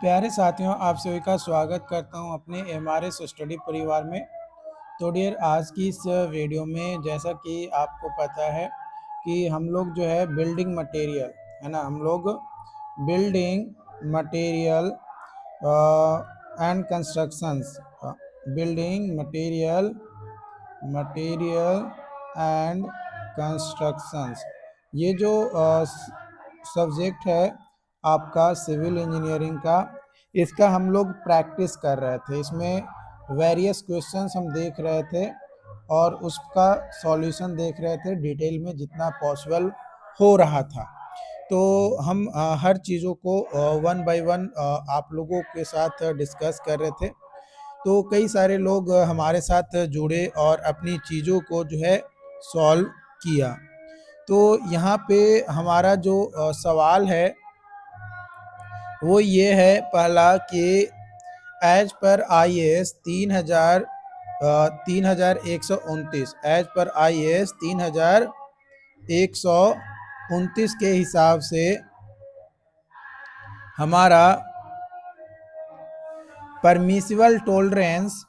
प्यारे साथियों, आप सभी का स्वागत करता हूं अपने एमआरएस स्टडी परिवार में। तो डियर, आज की इस वीडियो में जैसा कि आपको पता है कि हम लोग जो है बिल्डिंग मटेरियल है ना, हम लोग building material and constructions, building material and constructions, ये जो सब्जेक्ट है आपका सिविल इंजीनियरिंग का, इसका हम लोग प्रैक्टिस कर रहे थे। इसमें वेरियस क्वेश्चंस हम देख रहे थे और उसका सॉल्यूशन देख रहे थे डिटेल में जितना पॉसिबल हो रहा था। तो हम हर चीज़ों को वन बाय वन आप लोगों के साथ डिस्कस कर रहे थे। तो कई सारे लोग हमारे साथ जुड़े और अपनी चीज़ों को जो है सॉल्व किया। तो यहाँ पे हमारा जो सवाल है वो ये है पहला कि as per IAS 3129, as per IAS 3129 के हिसाब से हमारा permissible tolerance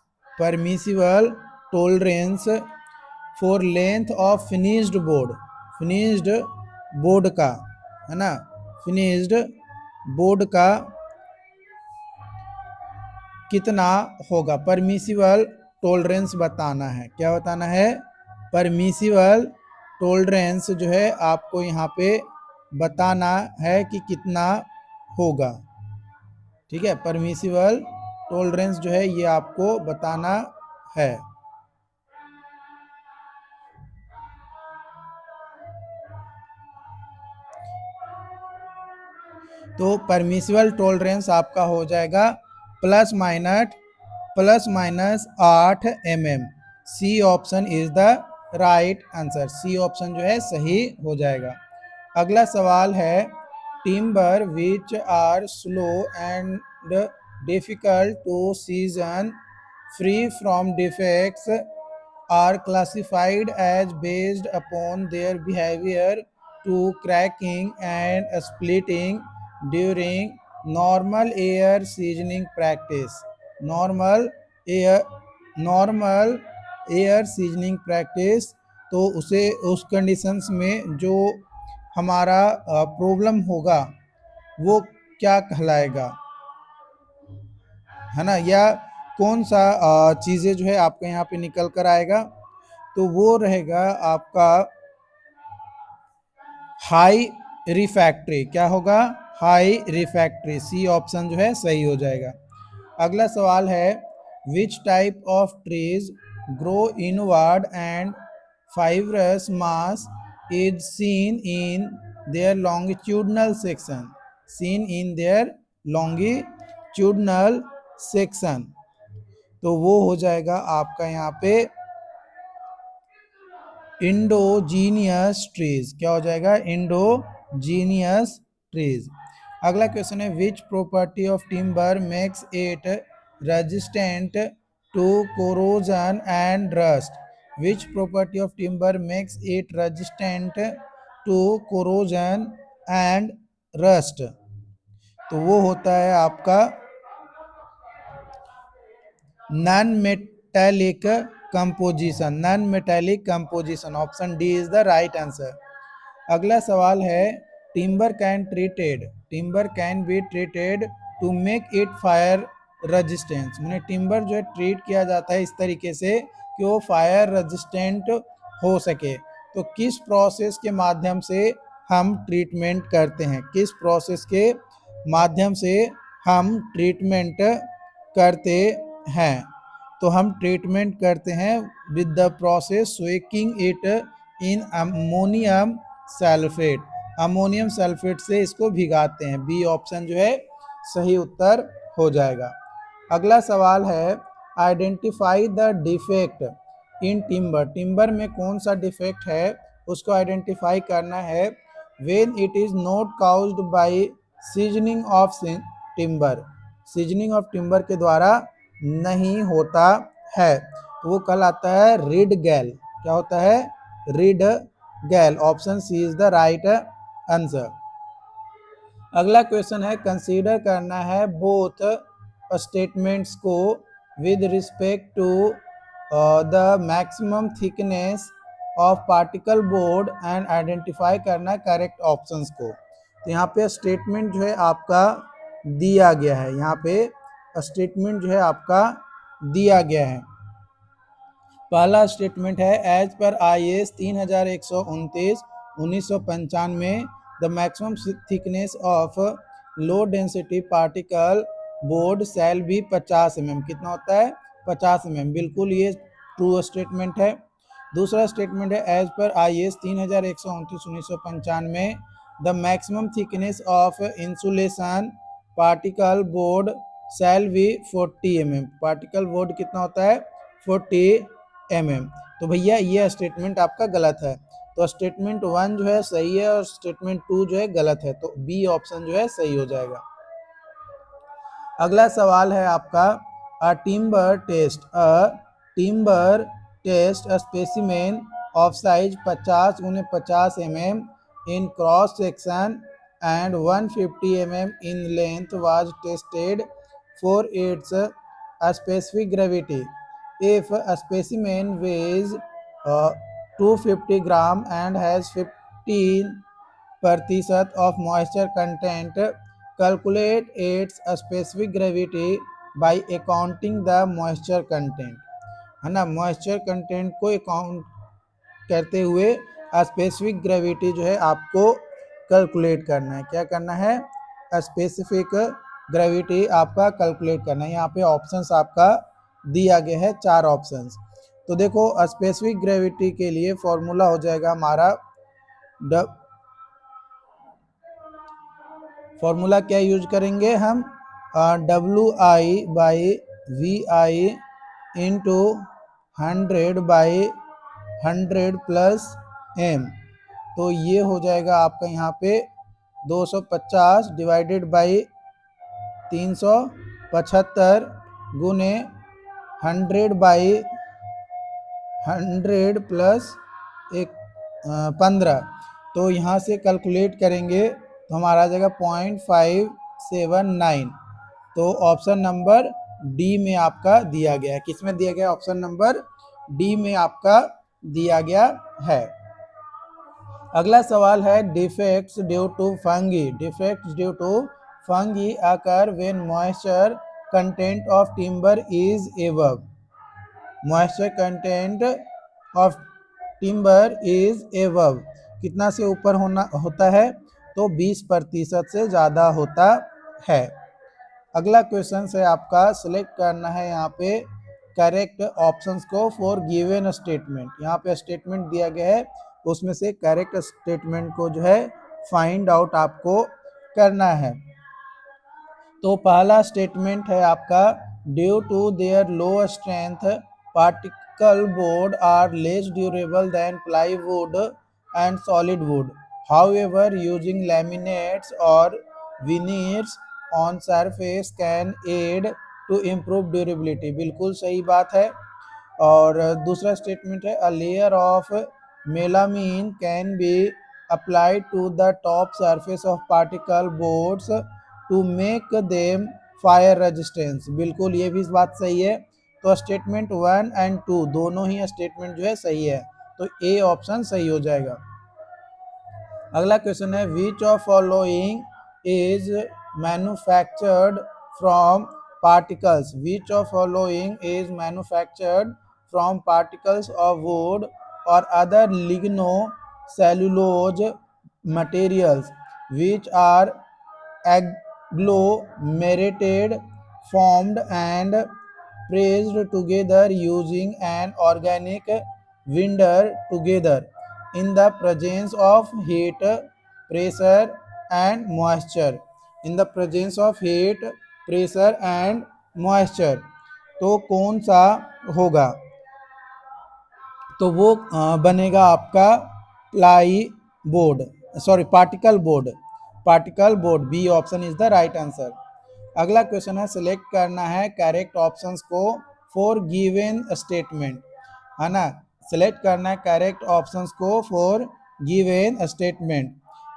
for length of finished board का, है ना, फिनिश्ड बोर्ड का कितना होगा। परमिसिबल टोलरेंस बताना है। क्या बताना है? परमिसिबल टोलरेंस जो है आपको यहाँ पे बताना है कि कितना होगा। ठीक है, परमिसिबल टोलरेंस जो है ये आपको बताना है। तो परमिसिबल टोलरेंस आपका हो जाएगा plus minus 8 mm। C option is the right answer. C option जो है सही हो जाएगा। अगला सवाल है, timber which are slow and difficult to season, free from defects, are classified as based upon their behavior to cracking and splitting during normal air seasoning practice। air normal air seasoning practice, तो उसे उस conditions में जो हमारा problem होगा वो क्या कहलाएगा, है ना, या कौन सा चीज़ें जो है आपके यहाँ पे निकल कर आएगा। तो वो रहेगा आपका हाई रिफैक्ट्री। क्या होगा? High refractory. सी ऑप्शन जो है सही हो जाएगा। अगला सवाल है, which type of trees grow inward and fibrous mass is seen in their longitudinal section. तो वो हो जाएगा आपका यहाँ पे इंडोजीनियस ट्रीज। क्या हो जाएगा? Endogenous trees. अगला क्वेश्चन है, which property of timber makes it resistant to corrosion and rust. Which property of timber makes it resistant to corrosion and rust. तो वो होता है आपका non metallic composition. Option D is the right answer. अगला सवाल है, timber can be treated to make it fire resistance. मैंने timber जो है ट्रीट किया जाता है इस तरीके से कि वो फायर रेजिस्टेंट हो सके। तो किस प्रोसेस के माध्यम से हम ट्रीटमेंट करते हैं? किस प्रोसेस के माध्यम से हम ट्रीटमेंट करते हैं? तो हम ट्रीटमेंट करते हैं with the process soaking it in ammonium sulphate. Ammonium sulphate से इसको भिगाते हैं। बी ऑप्शन जो है सही उत्तर हो जाएगा। अगला सवाल है, identify the defect in timber में कौन सा डिफेक्ट है उसको आइडेंटिफाई करना है। When it is not caused bye seasoning of timber के द्वारा नहीं होता है, तो वो कहलाता है रिड गैल। क्या होता है? रिड गैल। Option C is the right answer. अगला क्वेश्चन है कंसीडर करना है बोथ स्टेटमेंट्स को with respect to the maximum thickness of particle board and identify करना है करेक्ट ऑप्शंस को। तो यहाँ पे स्टेटमेंट जो है आपका दिया गया है, यहाँ पे स्टेटमेंट जो है आपका दिया गया है। पहला स्टेटमेंट है as per IS 3129 1995 the maximum thickness of low density particle board shall be 50 mm। कितना होता है? 50 mm। बिल्कुल ये ट्रू स्टेटमेंट है। दूसरा स्टेटमेंट है as per IS 3129 1995 the maximum thickness of insulation particle board shall be 40 mm। Particle board कितना होता है? 40 mm। तो भैया ये स्टेटमेंट आपका गलत है। तो स्टेटमेंट 1 जो है सही है और स्टेटमेंट 2 जो है गलत है। तो बी ऑप्शन जो है सही हो जाएगा। अगला सवाल है आपका timber test specimen of size 50 × 50 mm in cross section and 150 mm in length was tested for its specific gravity. If a specimen weighs 250 gram and has 15% of moisture content, calculate its specific gravity by accounting the moisture content। है ना, moisture content को account करते हुए specific gravity जो है आपको calculate करना है। क्या करना है? स्पेसिफिक ग्रेविटी आपका कैलकुलेट करना है। यहाँ पे ऑप्शंस आपका दिया गया है 4 ऑप्शंस। तो देखो स्पेसिफिक ग्रेविटी के लिए फॉर्मूला हो जाएगा हमारा फॉर्मूला क्या यूज करेंगे हम? WI/VI into 100/100 plus m। तो ये हो जाएगा आपका यहाँ पे 250 डिवाइडेड बाई 375 गुने 100/100 प्लस 15। तो यहाँ से कैलकुलेट करेंगे तो हमारा आ जाएगा 0.579। तो ऑप्शन नंबर डी में आपका दिया गया है। किस में दिया गया? ऑप्शन नंबर डी में आपका दिया गया है। अगला सवाल है defects due to fungi. Defects due to fungi occur when moisture content of timber is above. Moisture content of timber is above कितना से ऊपर होता है? तो 20% से ज़्यादा होता है। अगला क्वेश्चन है आपका सिलेक्ट करना है यहाँ पे करेक्ट ऑप्शंस को फॉर गिवन स्टेटमेंट। यहाँ पे स्टेटमेंट दिया गया है, उसमें से करेक्ट स्टेटमेंट को जो है फाइंड आउट आपको करना है। तो पहला स्टेटमेंट है आपका due to their low strength particle board are less durable than plywood and solid wood. However using laminates और veneers on surface can add to improve durability. बिल्कुल सही बात है। और दूसरा स्टेटमेंट है a layer of melamine can be applied to the top surface of particle boards to make them fire resistance. बिल्कुल ये भी बात सही है। तो स्टेटमेंट 1 एंड 2 दोनों ही स्टेटमेंट जो है सही है। तो ए ऑप्शन सही हो जाएगा। अगला क्वेश्चन है which of following is manufactured from particles. Which of following is manufactured from particles of wood or other ligno cellulose materials which are agglomerated, formed and pressed together using an organic binder together in the presence of heat, pressure and moisture। in the presence of heat, pressure and moisture। तो कौन सा होगा? तो वो बनेगा आपका ply board, sorry particle board. Particle board B option is the right answer. अगला question है सिलेक्ट करना है करेक्ट ऑप्शंस को फॉर गिवन स्टेटमेंट। है ना, सिलेक्ट करना है करेक्ट ऑप्शंस को फॉर गिवन स्टेटमेंट।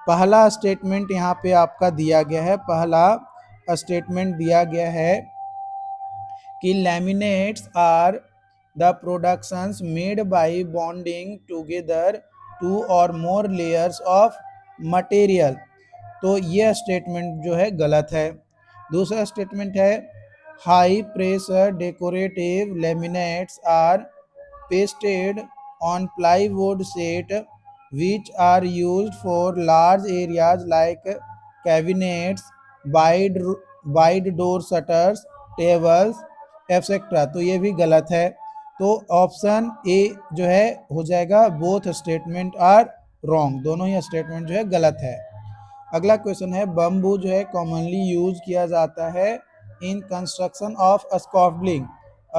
पहला स्टेटमेंट यहाँ पे आपका दिया गया है, पहला स्टेटमेंट दिया गया है कि laminates are the productions made by bonding together two or more layers of material. तो यह स्टेटमेंट जो है गलत है। दूसरा स्टेटमेंट है high pressure decorative laminates are pasted on plywood sheet which are used for large areas like cabinets, wide door shutters, tables, etc. तो ये भी गलत है। तो ऑप्शन ए जो है हो जाएगा बोथ स्टेटमेंट आर रॉन्ग, दोनों ही स्टेटमेंट जो है गलत है। अगला क्वेश्चन है बम्बू जो है कॉमनली यूज किया जाता है इन कंस्ट्रक्शन ऑफ स्कॉफलिंग।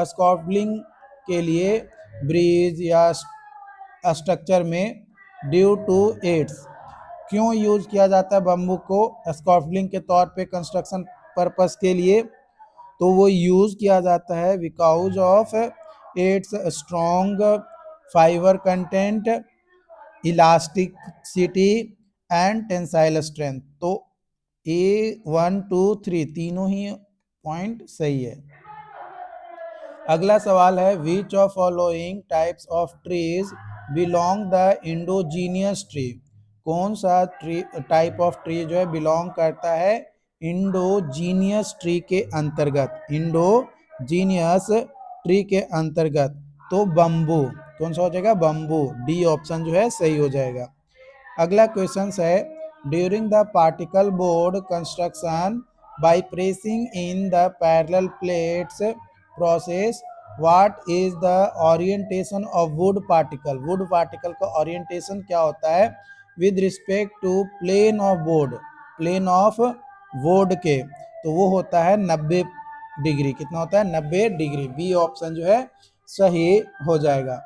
स्कॉफलिंग के लिए ब्रिज या स्ट्रक्चर में ड्यू टू इट्स क्यों यूज किया जाता है बम्बू को स्कॉफलिंग के तौर पे कंस्ट्रक्शन पर्पस के लिए? तो वो यूज किया जाता है because of its strong fibre content, elasticity and tensile strength. तो ए 1 2 3 तीनों ही पॉइंट सही है। अगला सवाल है which of following types of trees belong the endogenous tree. कौन सा ट्री टाइप ऑफ ट्री जो है बिलोंग करता है इंडोजीनियस ट्री के अंतर्गत, इंडोजीनियस ट्री के अंतर्गत? तो बम्बू। कौन सा हो जाएगा? बम्बू। डी ऑप्शन जो है सही हो जाएगा। अगला क्वेश्चन है during the particle board construction by pressing in the parallel plates process what is the orientation of wood particle. Wood particle का ओरिएंटेशन क्या होता है with respect to plane of board, plane of board के? तो वो होता है 90 degree. कितना होता है? 90 डिग्री। बी ऑप्शन जो है सही हो जाएगा।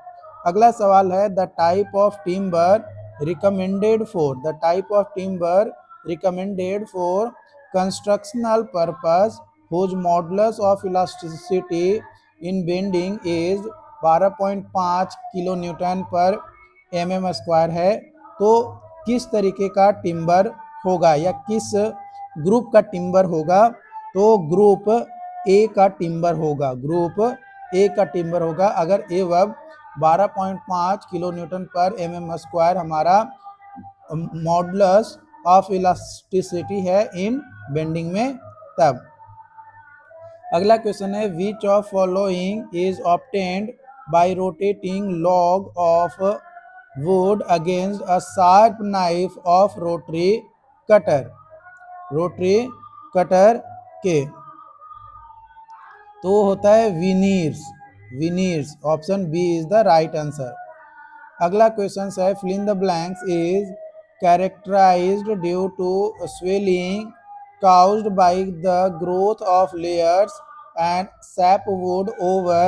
अगला सवाल है the type of timber recommended for, the type of timber recommended for constructional purpose whose modulus of elasticity in bending is 12.5 kilo newton पर mm स्क्वायर है। तो किस तरीके का टिम्बर होगा या किस ग्रुप का टिम्बर होगा? तो ग्रुप ए का टिम्बर होगा, ग्रुप ए का टिम्बर होगा। अगर ए वर्ब 12.5 किलो न्यूटन पर mm स्क्वायर हमारा मॉडुलस ऑफ इलास्टिसिटी है इन बेंडिंग में, तब। अगला क्वेश्चन है which of following is obtained by rotating log of wood against a sharp knife of rotary cutter, rotary cutter के? तो होता है veneers, veneers. Option B is the right answer. अगला क्वेश्चन है fill in the blanks is characterised due to swelling caused by the growth of layers and sapwood over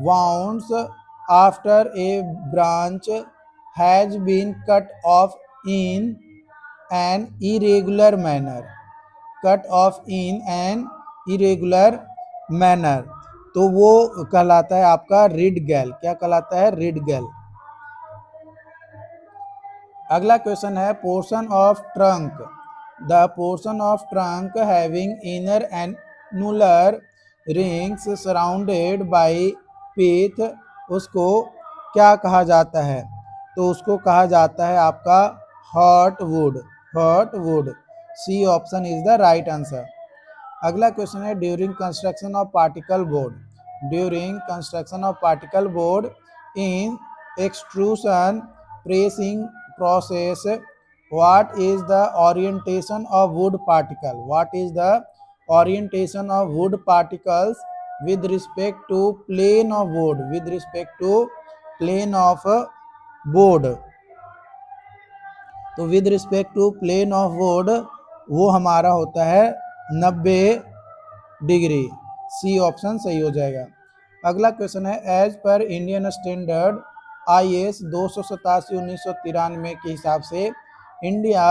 wounds after a branch has been cut off in an irregular manner, cut off in an irregular manner। तो वो कहलाता है आपका रिडगेल। क्या कहलाता है? रिडगेल। अगला question है portion of trunk, the portion of trunk having inner annular rings surrounded by pith, उसको क्या कहा जाता है? तो उसको कहा जाता है आपका hot wood, hot wood. C option is the right answer. अगला क्वेश्चन है during construction of particle board, during construction of particle board in extrusion pressing process what is the orientation of wood particle, what is the orientation of wood particles with respect to plane of wood, with respect to plane of board? तो with respect to plane of wood वो हमारा होता है 90 degree. C option सही हो जाएगा। अगला question है as per Indian standard IS 287/1993 के हिसाब से India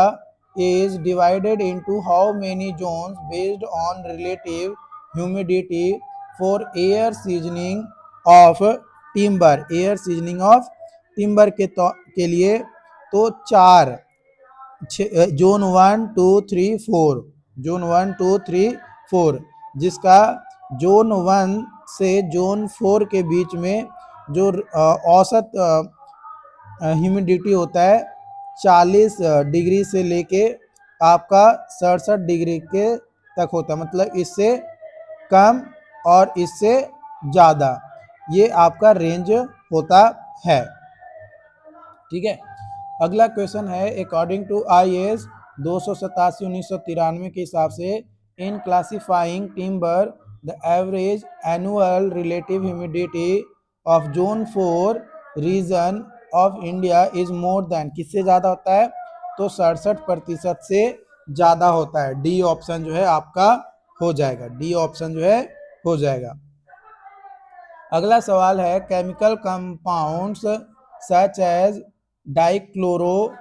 is divided into how many zones based on relative humidity for air seasoning of timber, air seasoning of timber के लिए? तो 4 जोन 1 2 3 4, जोन 1 2 3 4, जिसका जोन 1 से जोन 4 के बीच में जो औसत ह्यूमिडिटी होता है 40 डिग्री से लेके आपका 67 डिग्री के तक होता है, मतलब इससे कम और इससे ज़्यादा ये आपका रेंज होता है। ठीक है, अगला क्वेश्चन है अकॉर्डिंग टू IS 287/1993 के हिसाब से in classifying timber the average annual relative humidity of zone 4 region of India is more than, किससे ज़्यादा होता है, तो 67% से ज़्यादा होता है। डी ऑप्शन जो है आपका हो जाएगा, डी ऑप्शन जो है हो जाएगा। अगला सवाल है chemical compounds such as dichloro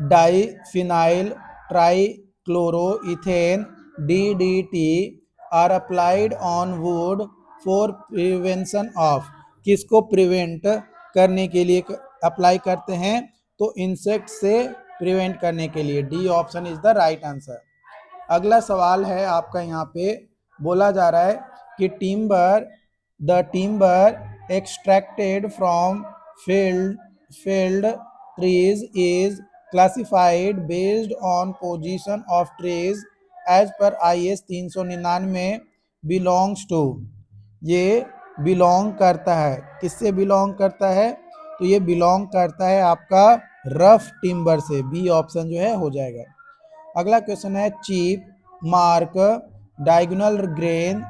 diphenyl trichloroethane DDT are applied on wood for prevention of, किसको प्रिवेंट करने के लिए अप्लाई करते हैं, तो इंसेक्ट से प्रिवेंट करने के लिए। D option is the right answer. अगला सवाल है आपका, यहाँ पे बोला जा रहा है कि timber extracted from felled trees is classified based on position of trees as per IS 399 belongs to, ये बिलोंग करता है, किससे बिलोंग करता है, तो ये बिलोंग करता है आपका रफ टिम्बर से। बी ऑप्शन जो है हो जाएगा। अगला क्वेश्चन है chip mark diagonal grain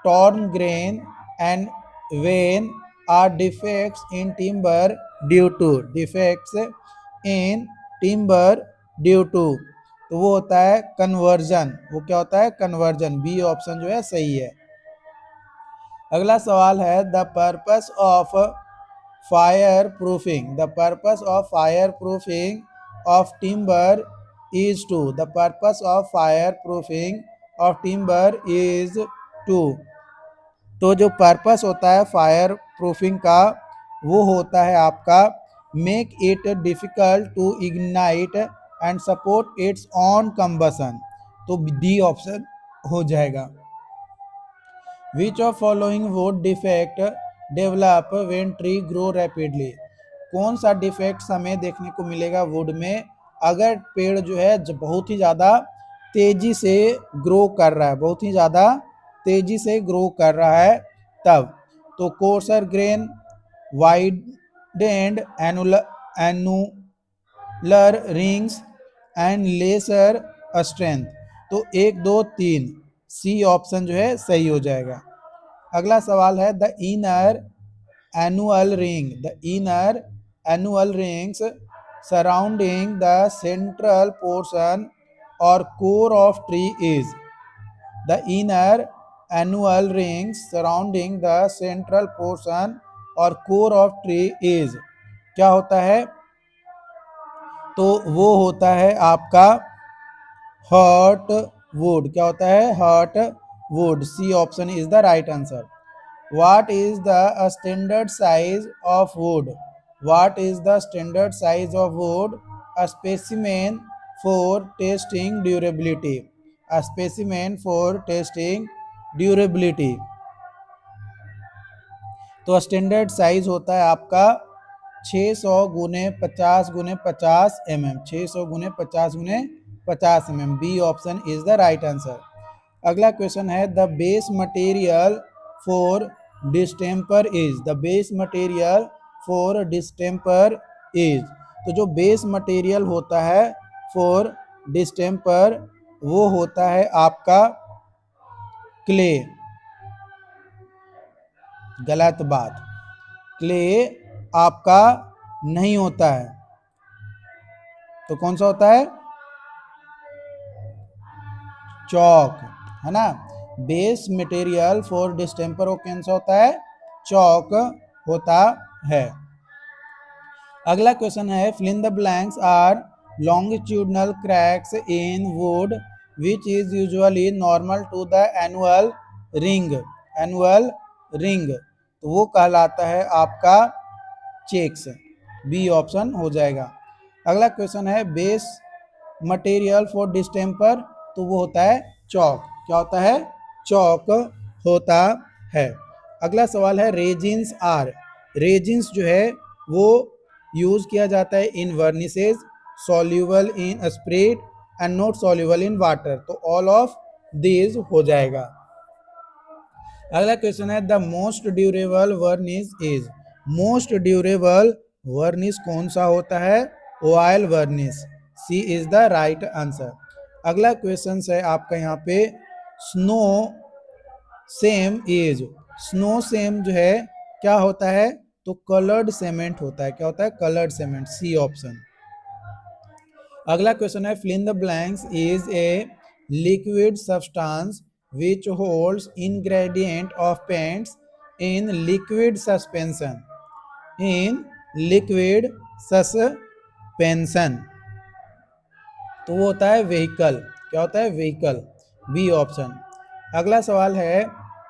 torn grain and wane are defects in timber due to, defects in timber due to, तो वो होता है कन्वर्जन, वो क्या होता है, कन्वर्जन। बी ऑप्शन जो है सही है। अगला सवाल है the purpose of fire proofing, the purpose of fire proofing of timber is to, the purpose of fire proofing of timber is to, तो जो पर्पस होता है फायर प्रूफिंग का वो होता है आपका make it difficult to ignite and support its on combustion, तो डी ऑप्शन हो जाएगा। Which of following would defect develop when tree grow rapidly, कौन सा डिफेक्ट हमें देखने को मिलेगा वुड में अगर पेड़ जो है बहुत ही ज़्यादा तेजी से ग्रो कर रहा है, बहुत ही ज़्यादा तेजी से ग्रो कर रहा है तब, तो courser grain, widened annular rings and lesser strength, तो 1 2 3 सी ऑप्शन जो है सही हो जाएगा। अगला सवाल है the inner annual ring, the inner annual rings surrounding the central portion or core of tree is, the inner annual rings surrounding the central portion or core of tree is क्या होता है, तो वो होता है आपका हर्ट वुड, क्या होता है, heart wood. C option is the right answer. What is the standard size of wood? What is the standard size of wood? A specimen for testing durability. A specimen for testing durability. तो standard size होता है आपका 600 गुने 50 गुने 50 mm, 600 गुने 50 गुने 50 mm। B option is the right answer. अगला question है the base material for distemper is, the base material for distemper is, तो जो बेस मटेरियल होता है फॉर डिस्टेम्पर वो होता है आपका क्ले, गलत बात, क्ले आपका नहीं होता है, तो कौन सा होता है, चौक, है ना। बेस मटेरियल फॉर डिस्टेम्पर वो कौन सा होता है, चौक होता है। अगला क्वेश्चन है fill in the blanks are longitudinal cracks in wood which is usually normal to the annual ring, annual ring, तो वो कहलाता है आपका चेक्स। बी ऑप्शन हो जाएगा। अगला क्वेश्चन है बेस मटेरियल फॉर डिस्टेम्पर, तो वो होता है चौक। क्या होता है? चौक होता है। अगला सवाल है रेजिन्स आर। रेजिन्स जो है वो यूज किया जाता है in varnishes, soluble in spirit and not soluble in water, तो ऑल ऑफ दीज हो जाएगा। अगला क्वेश्चन है the most durable varnish is. Most durable varnish कौन सा होता है? Oil varnish. C is the right answer. अगला क्वेश्चन है आपका यहाँ पे Snowcem is. Snowcem जो है क्या होता है? तो कलर्ड सीमेंट होता है। क्या होता है? Coloured cement, C option. अगला क्वेश्चन है fill in the blanks is a liquid substance which holds ingredient of paints in liquid suspension, in liquid suspension, तो वो होता है व्हीकल। क्या होता है? Vehicle, B option. अगला सवाल है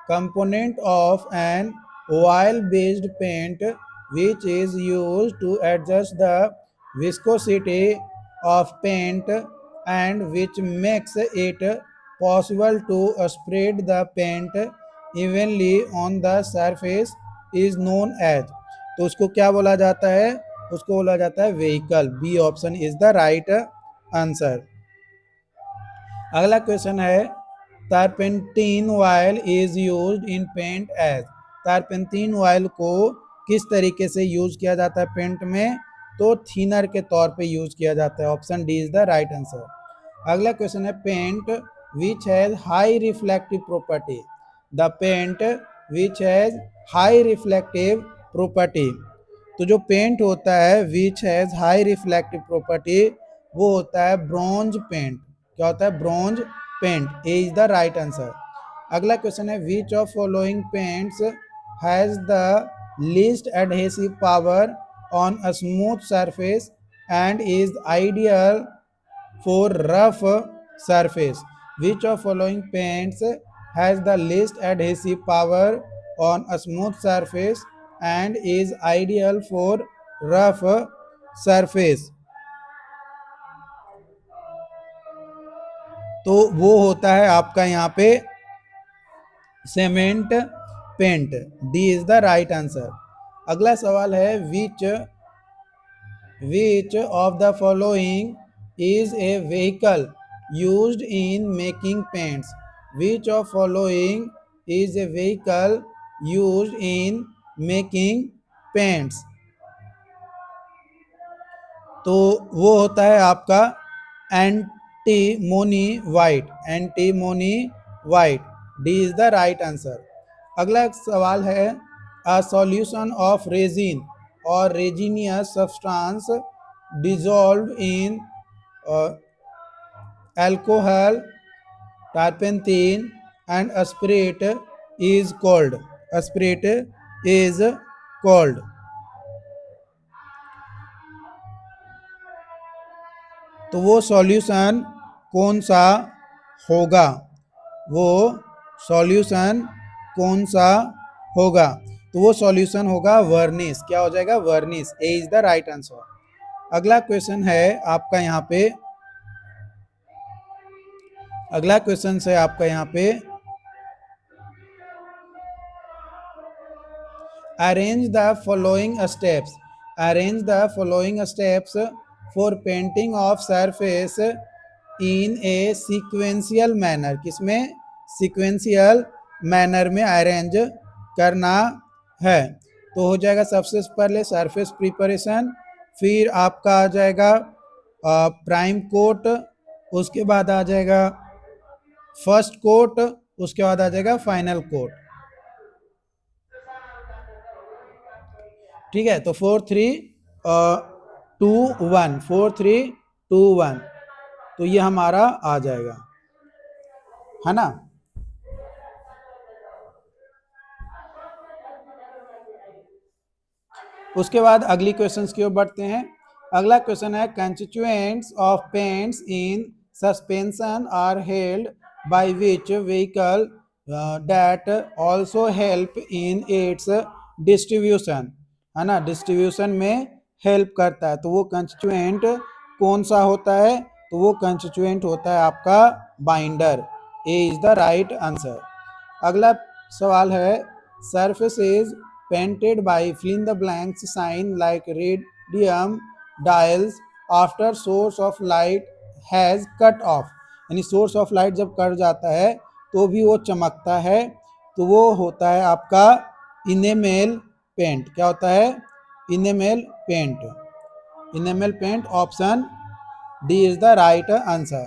component of an oil based paint which is use to adjust the viscosity of paint and which makes it possible to spread the paint evenly on the surface is known as, तो उसको क्या बोला जाता है? उसको बोला जाता है vehicle, B option is the right answer. अगला क्वेश्चन है turpentine oil is used in paint as. Turpentine oil को किस तरीके से यूज किया जाता है पेंट में? तो थिनर के तौर पे यूज किया जाता है। Option D is the right answer. अगला क्वेश्चन है paint which has high reflective property. The paint which has high reflective property, तो जो पेंट होता है which has high reflective property वो होता है ब्रॉन्ज पेंट। क्या होता है? Bronze paint, A is the right answer. अगला क्वेश्चन है which of following paints has the least adhesive power on a smooth surface and is ideal for rough surface? Which of following paints has the least adhesive power on a smooth surface and is ideal for rough surface? तो वो होता है आपका यहाँ पे cement paint, D is the right answer. अगला सवाल है Which of the following is a vehicle used in making paints? Which of following is a vehicle used in making paints? तो वो होता है आपका antimony white, antimony white, D is the right answer. अगला सवाल है अ सॉल्यूशन ऑफ रेजिन और resinous substance dissolved in alcohol, turpentine and spirit is called, spirit is called, तो वो सॉल्यूशन कौन सा होगा? वो सॉल्यूशन कौन सा होगा? तो वो सॉल्यूशन होगा वर्निस। क्या हो जाएगा? वर्निस, ए इज द राइट आंसर। अगला क्वेश्चन है आपका यहाँ पे, अगला क्वेश्चन है आपका यहाँ पे arrange the following steps, arrange the following steps for painting of surface in A sequential manner. किसमें? सीक्वेंशियल मैनर में अरेंज करना है। तो हो जाएगा सबसे पहले सरफेस प्रिपरेशन, फिर आपका आ जाएगा प्राइम कोट, उसके बाद आ जाएगा फर्स्ट कोट, उसके बाद आ जाएगा फाइनल कोट। ठीक है, तो 4 3 2 1, 4 3 2 1, तो ये हमारा आ जाएगा, है ना। उसके बाद अगली क्वेश्चंस की ओर बढ़ते हैं। अगला क्वेश्चन है constituents of paints in suspension are held by which vehicle that also help in its distribution, है ना, डिस्ट्रीब्यूशन में हेल्प करता है। तो वो कंस्टिट्यूएंट कौन सा होता है? तो वो कंस्टिट्यूएंट होता है आपका binder. A is the right answer. अगला सवाल है surface is painted by fill in the blanks shine like radium dials after source of light has cut off, यानी सोर्स ऑफ लाइट जब कट जाता है तो भी वो चमकता है, तो वो होता है आपका इनेमेल पेंट। क्या होता है? Enamel paint. Enamel paint option D is the right answer.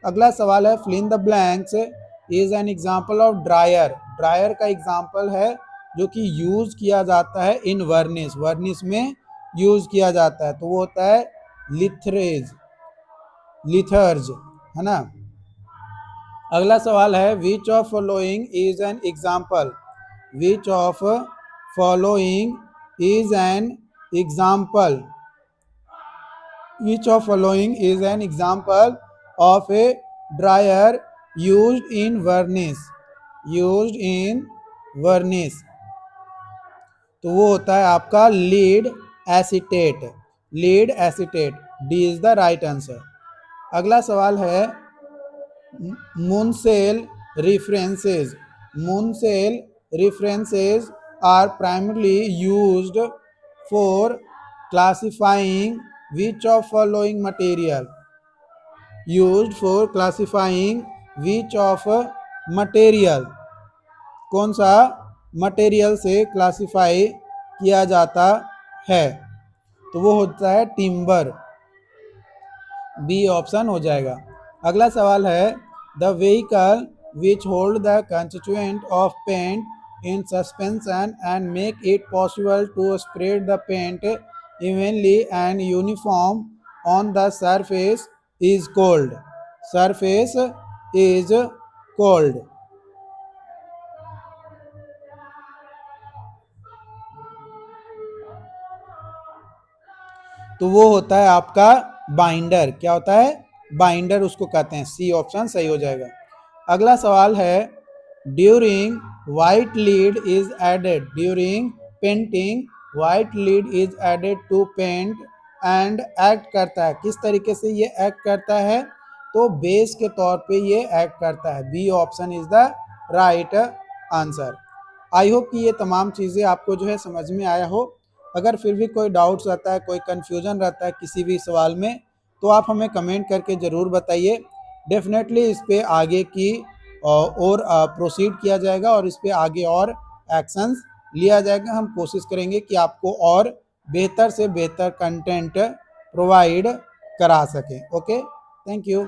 अगला सवाल है fill in the blanks is an example of drier. Drier का एग्जांपल है जो कि यूज किया जाता है इन वर्निश, वर्निश में यूज किया जाता है, तो वो होता है लिथरेज, लिथर्ज, है ना। अगला सवाल है which of following is an example, which of following is an example, which of following is an example of a dryer used in varnish, used in varnish, तो वो होता है आपका lead acetate, lead acetate. D is the right answer. अगला सवाल है Munsell references, Munsell references are primarily used for classifying which of following material, used for classifying which of material, कौन सा मटेरियल से क्लासिफाई किया जाता है, तो वो होता है टिम्बर। बी ऑप्शन हो जाएगा। अगला सवाल है the vehicle which hold the constituent of paint in suspension and make it possible to spread the paint evenly and uniform on the surface is called, surface is called, तो वो होता है आपका बाइंडर। क्या होता है? बाइंडर उसको कहते हैं। सी ऑप्शन सही हो जाएगा। अगला सवाल है during white lead is added, during painting white lead is added to paint and act करता है, किस तरीके से ये एक्ट करता है, तो बेस के तौर पे ये एक्ट करता है। B option is the right answer. I hope कि ये तमाम चीज़ें आपको जो है समझ में आया हो। अगर फिर भी कोई डाउट्स रहता है, कोई कन्फ्यूजन रहता है किसी भी सवाल में, तो आप हमें कमेंट करके ज़रूर बताइए। डेफिनेटली इस पे आगे की और प्रोसीड किया जाएगा और इस पे आगे और एक्शंस लिया जाएगा। हम कोशिश करेंगे कि आपको और बेहतर से बेहतर कंटेंट प्रोवाइड करा सकें। Okay, thank you.